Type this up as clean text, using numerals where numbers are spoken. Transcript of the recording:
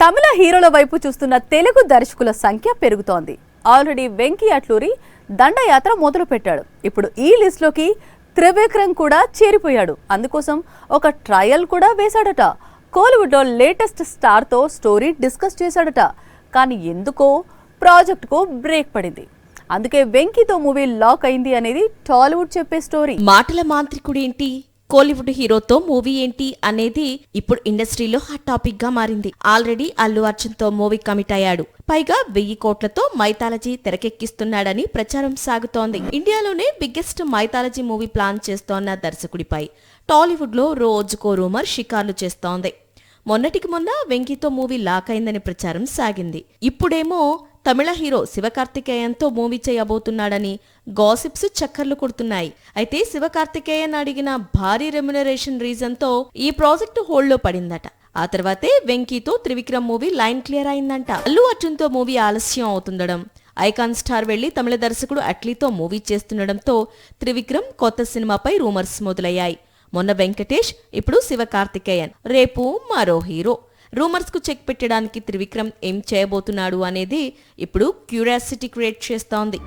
తమిళ హీరోల వైపు చూస్తున్న తెలుగు దర్శకుల సంఖ్య పెరుగుతోంది. ఆల్రెడీ వెంకీ అట్లూరి దండయాత్ర మొదలు పెట్టాడు. ఇప్పుడు ఈ లిస్ట్ లోకి త్రివిక్రమ్ కూడా చేరిపోయాడు. అందుకోసం ఒక ట్రయల్ కూడా వేశాడట. కోలీవుడ్ లో లేటెస్ట్ స్టార్ తో స్టోరీ డిస్కస్ చేశాడట. కానీ ఎందుకో ప్రాజెక్ట్ కు బ్రేక్ పడింది. అందుకే వెంకీతో మూవీ లాక్ అయింది అనేది టాలీవుడ్ చెప్పే స్టోరీ. మాటల మాంత్రికుడు ఏంటి, కోలీవుడ్ హీరోతో మూవీ ఏంటి అనేది ఇప్పుడు ఇండస్ట్రీలో హాట్ టాపిక్ గా మారింది. ఆల్రెడీ అల్లు అర్జున్ తో మూవీ కమిట్ అయ్యాడు. పైగా 1000 కోట్లతో మైథాలజీ తెరకెక్కిస్తున్నాడని ప్రచారం సాగుతోంది. ఇండియాలోనే బిగ్గెస్ట్ మైథాలజీ మూవీ ప్లాన్ చేస్తోన్న దర్శకుడిపై టాలీవుడ్ లో రోజుకో రూమర్ షికార్లు చేస్తోంది. మొన్నటికి మొన్న వెంకీతో మూవీ లాక్ అయిందని ప్రచారం సాగింది. ఇప్పుడేమో తమిళ హీరో శివకార్తికేయన్తో మూవీ చేయబోతున్నాడని గాసిప్స్ చక్కర్లు కొడుతున్నాయి. అయితే శివకార్తికేయన్ అడిగిన భారీ రెమ్యునరేషన్ రీజన్తో ఈ ప్రాజెక్టు హోల్డ్లో పడిందట. ఆ తర్వాతే వెంకీతో త్రివిక్రమ్ మూవీ లైన్ క్లియర్ అయిందంట. అల్లు అర్జున్తో మూవీ ఆలస్యం అవుతుండడం, ఐకాన్ స్టార్ వెళ్లి తమిళ దర్శకుడు అట్లీతో మూవీ చేస్తుండడంతో త్రివిక్రమ్ కొత్త సినిమాపై రూమర్స్ మొదలయ్యాయి. మొన్న వెంకటేష్, ఇప్పుడు శివకార్తికేయన్, రేపు మరో హీరో. రూమర్స్ కు చెక్ పెట్టడానికి త్రివిక్రమ్ ఏం చేయబోతున్నాడు అనేది ఇప్పుడు క్యూరియాసిటీ క్రియేట్ చేస్తోంది.